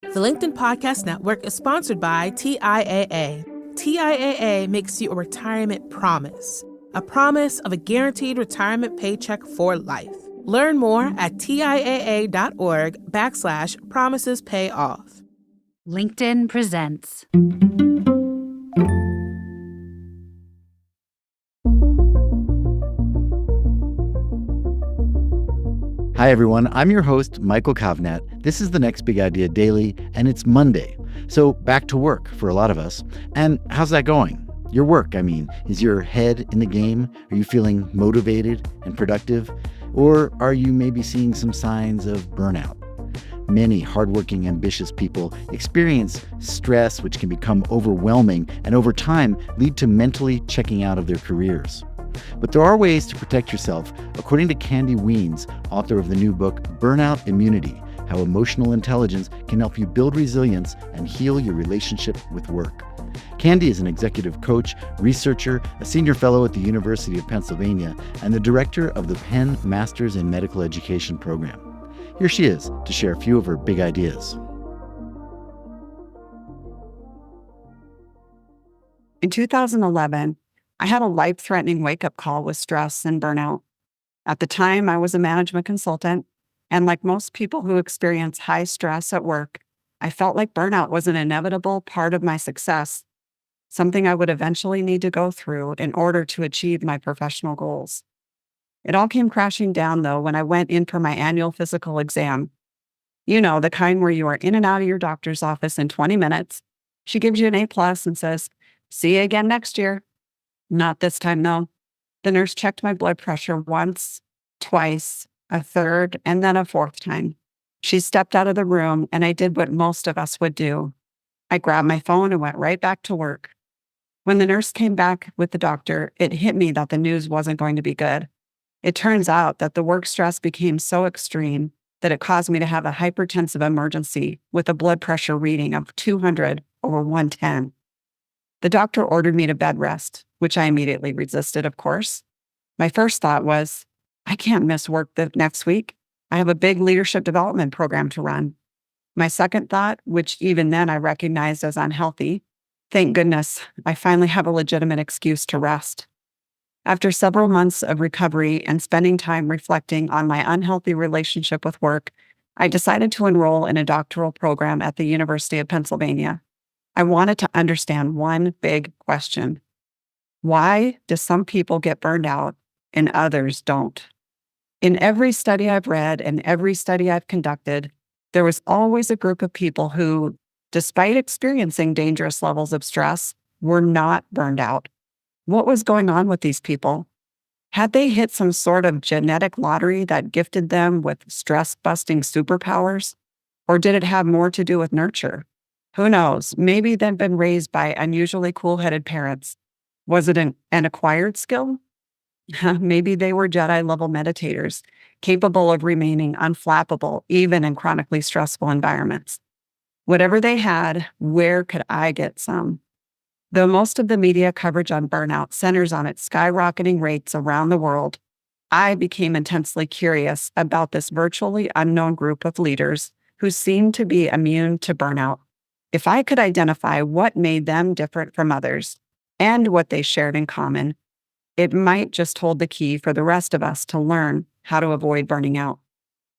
The LinkedIn Podcast Network is sponsored by TIAA. TIAA makes you a retirement promise, a promise of a guaranteed retirement paycheck for life. Learn more at TIAA.org/promises pay off. LinkedIn presents. Hi, everyone. I'm your host, Michael Kovnat. This is the Next Big Idea Daily, and it's Monday. So back to work for a lot of us. And how's that going? Your work, I mean. Is your head in the game? Are you feeling motivated and productive? Or are you maybe seeing some signs of burnout? Many hardworking, ambitious people experience stress, which can become overwhelming and over time lead to mentally checking out of their careers. But there are ways to protect yourself, according to Kandi Wiens, author of the new book, Burnout Immunity, How Emotional Intelligence Can Help You Build Resilience and Heal Your Relationship with Work. Kandi is an executive coach, researcher, a senior fellow at the University of Pennsylvania, and the director of the Penn Masters in Medical Education program. Here she is to share a few of her big ideas. In 2011, I had a life-threatening wake-up call with stress and burnout. At the time, I was a management consultant, and like most people who experience high stress at work, I felt like burnout was an inevitable part of my success, something I would eventually need to go through in order to achieve my professional goals. It all came crashing down, though, when I went in for my annual physical exam. You know, the kind where you are in and out of your doctor's office in 20 minutes. She gives you an A+ and says, "See you again next year." Not this time, though. The nurse checked my blood pressure once, twice, a third, and then a fourth time. She stepped out of the room, and I did what most of us would do. I grabbed my phone and went right back to work. When the nurse came back with the doctor, it hit me that the news wasn't going to be good. It turns out that the work stress became so extreme that it caused me to have a hypertensive emergency with a blood pressure reading of 200 over 110. The doctor ordered me to bed rest, which I immediately resisted, of course. My first thought was, I can't miss work the next week. I have a big leadership development program to run. My second thought, which even then I recognized as unhealthy, thank goodness, I finally have a legitimate excuse to rest. After several months of recovery and spending time reflecting on my unhealthy relationship with work, I decided to enroll in a doctoral program at the University of Pennsylvania. I wanted to understand one big question. Why do some people get burned out and others don't? In every study I've read and every study I've conducted, there was always a group of people who, despite experiencing dangerous levels of stress, were not burned out. What was going on with these people? Had they hit some sort of genetic lottery that gifted them with stress-busting superpowers? Or did it have more to do with nurture? Who knows? Maybe they've been raised by unusually cool-headed parents. Was it an acquired skill? Maybe they were Jedi-level meditators, capable of remaining unflappable even in chronically stressful environments. Whatever they had, where could I get some? Though most of the media coverage on burnout centers on its skyrocketing rates around the world, I became intensely curious about this virtually unknown group of leaders who seemed to be immune to burnout. If I could identify what made them different from others and what they shared in common, it might just hold the key for the rest of us to learn how to avoid burning out.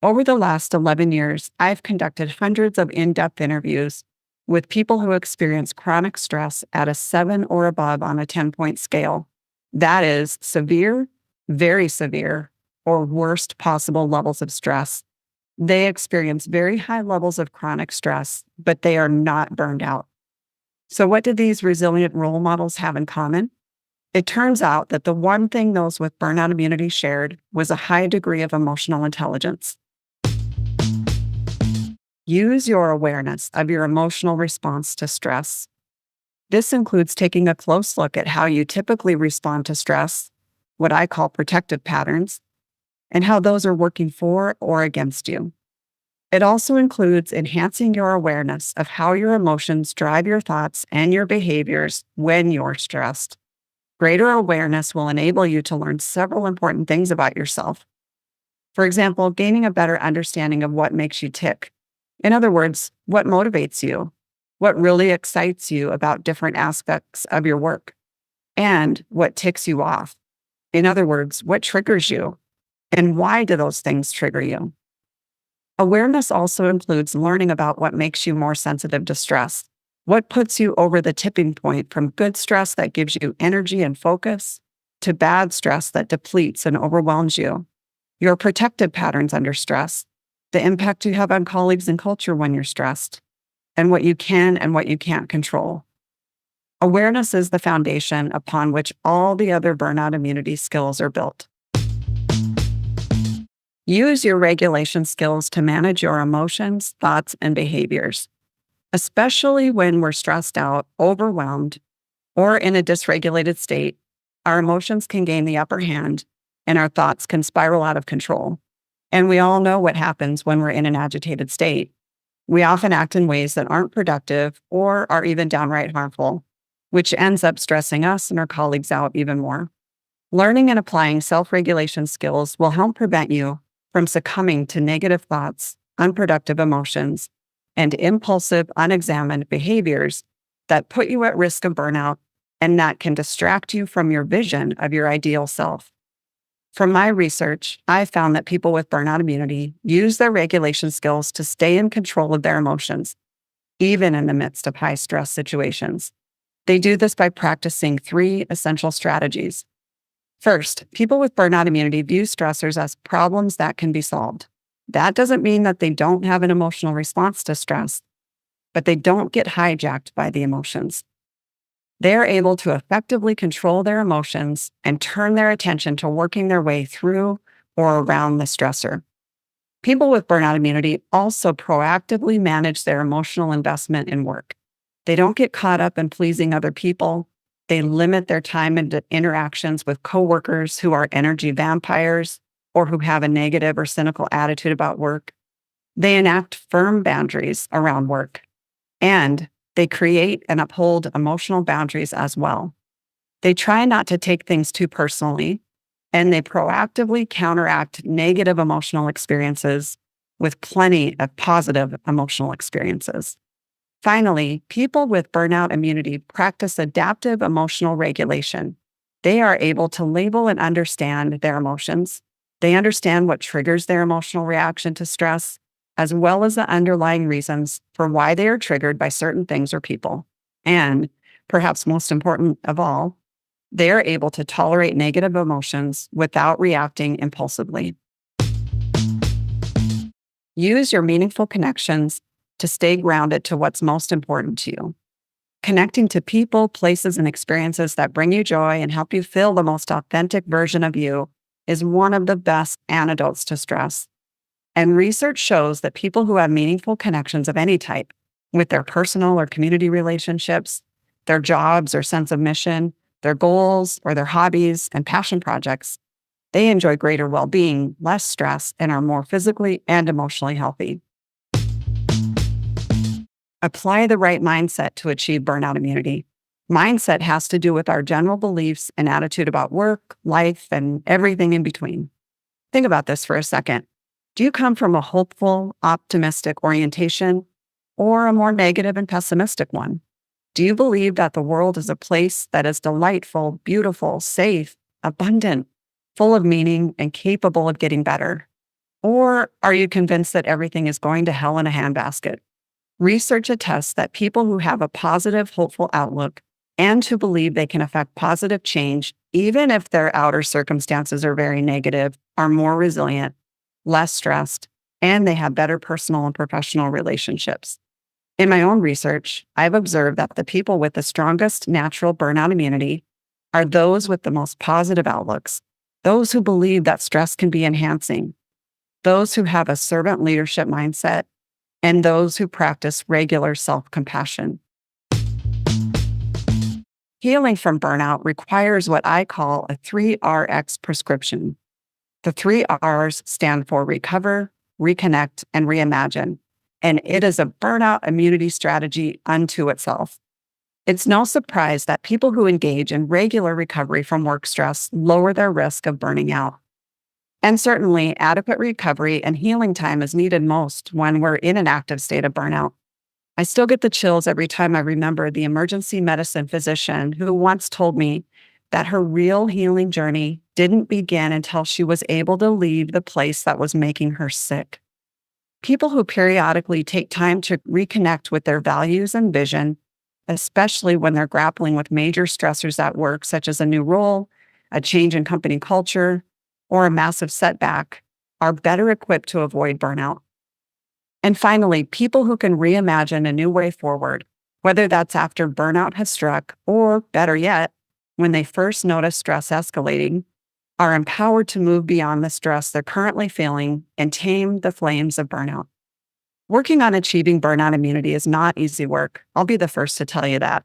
Over the last 11 years, I've conducted hundreds of in-depth interviews with people who experience chronic stress at a 7 or above on a 10-point scale. That is severe, very severe, or worst possible levels of stress. They experience very high levels of chronic stress, but they are not burned out. So what do these resilient role models have in common? It turns out that the one thing those with burnout immunity shared was a high degree of emotional intelligence. Use your awareness of your emotional response to stress. This includes taking a close look at how you typically respond to stress, what I call protective patterns, and how those are working for or against you. It also includes enhancing your awareness of how your emotions drive your thoughts and your behaviors when you're stressed. Greater awareness will enable you to learn several important things about yourself. For example, gaining a better understanding of what makes you tick, In other words, what motivates you? What really excites you about different aspects of your work? And what ticks you off? In other words, what triggers you? And why do those things trigger you? Awareness also includes learning about what makes you more sensitive to stress. What puts you over the tipping point from good stress that gives you energy and focus to bad stress that depletes and overwhelms you? Your protective patterns under stress, the impact you have on colleagues and culture when you're stressed, and what you can and what you can't control. Awareness is the foundation upon which all the other burnout immunity skills are built. Use your regulation skills to manage your emotions, thoughts, and behaviors, especially when we're stressed out, overwhelmed, or in a dysregulated state. Our emotions can gain the upper hand and our thoughts can spiral out of control. And we all know what happens when we're in an agitated state. We often act in ways that aren't productive or are even downright harmful, which ends up stressing us and our colleagues out even more. Learning and applying self-regulation skills will help prevent you from succumbing to negative thoughts, unproductive emotions, and impulsive, unexamined behaviors that put you at risk of burnout and that can distract you from your vision of your ideal self. From my research, I found that people with burnout immunity use their regulation skills to stay in control of their emotions, even in the midst of high stress situations. They do this by practicing 3 essential strategies. First, people with burnout immunity view stressors as problems that can be solved. That doesn't mean that they don't have an emotional response to stress, but they don't get hijacked by the emotions. They're able to effectively control their emotions and turn their attention to working their way through or around the stressor. People with burnout immunity also proactively manage their emotional investment in work. They don't get caught up in pleasing other people. They limit their time and interactions with coworkers who are energy vampires or who have a negative or cynical attitude about work. They enact firm boundaries around work, and they create and uphold emotional boundaries as well. They try not to take things too personally, and they proactively counteract negative emotional experiences with plenty of positive emotional experiences. Finally, people with burnout immunity practice adaptive emotional regulation. They are able to label and understand their emotions. They understand what triggers their emotional reaction to stress, as well as the underlying reasons for why they are triggered by certain things or people. And perhaps most important of all, they are able to tolerate negative emotions without reacting impulsively. Use your meaningful connections to stay grounded to what's most important to you. Connecting to people, places, and experiences that bring you joy and help you feel the most authentic version of you is one of the best antidotes to stress. And research shows that people who have meaningful connections of any type with their personal or community relationships, their jobs or sense of mission, their goals or their hobbies and passion projects, they enjoy greater well-being, less stress, and are more physically and emotionally healthy. Apply the right mindset to achieve burnout immunity. Mindset has to do with our general beliefs and attitude about work, life, and everything in between. Think about this for a second. Do you come from a hopeful, optimistic orientation or a more negative and pessimistic one? Do you believe that the world is a place that is delightful, beautiful, safe, abundant, full of meaning, and capable of getting better? Or are you convinced that everything is going to hell in a handbasket? Research attests that people who have a positive, hopeful outlook and who believe they can affect positive change, even if their outer circumstances are very negative, are more resilient, less stressed, and they have better personal and professional relationships. In my own research, I've observed that the people with the strongest natural burnout immunity are those with the most positive outlooks, those who believe that stress can be enhancing, those who have a servant leadership mindset, and those who practice regular self-compassion. Healing from burnout requires what I call a 3RX prescription. The 3 R's stand for recover, reconnect, and reimagine, and it is a burnout immunity strategy unto itself. It's no surprise that people who engage in regular recovery from work stress lower their risk of burning out. And certainly, adequate recovery and healing time is needed most when we're in an active state of burnout. I still get the chills every time I remember the emergency medicine physician who once told me that her real healing journey didn't begin until she was able to leave the place that was making her sick. People who periodically take time to reconnect with their values and vision, especially when they're grappling with major stressors at work, such as a new role, a change in company culture, or a massive setback, are better equipped to avoid burnout. And finally, people who can reimagine a new way forward, whether that's after burnout has struck, or better yet, when they first notice stress escalating, are empowered to move beyond the stress they're currently feeling and tame the flames of burnout. Working on achieving burnout immunity is not easy work. I'll be the first to tell you that.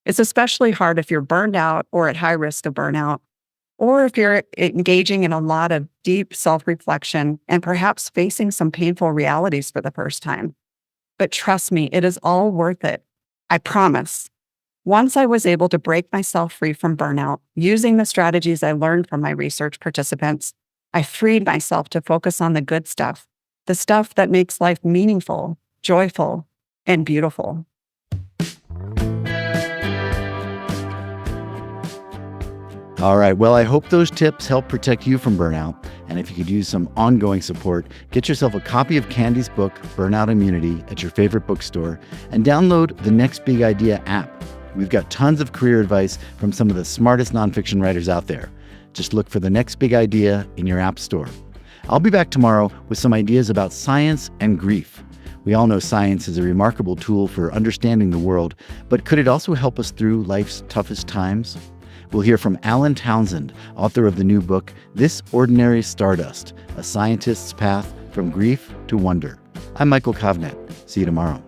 It's especially hard if you're burned out or at high risk of burnout, or if you're engaging in a lot of deep self-reflection and perhaps facing some painful realities for the first time. But trust me, it is all worth it. I promise. Once I was able to break myself free from burnout, using the strategies I learned from my research participants, I freed myself to focus on the good stuff, the stuff that makes life meaningful, joyful, and beautiful. All right, well, I hope those tips help protect you from burnout. And if you could use some ongoing support, get yourself a copy of Kandi's book, Burnout Immunity, at your favorite bookstore, and download the Next Big Idea app. We've got tons of career advice from some of the smartest nonfiction writers out there. Just look for the Next Big Idea in your app store. I'll be back tomorrow with some ideas about science and grief. We all know science is a remarkable tool for understanding the world, but could it also help us through life's toughest times? We'll hear from Alan Townsend, author of the new book, This Ordinary Stardust, A Scientist's Path from Grief to Wonder. I'm Michael Kovnett. See you tomorrow.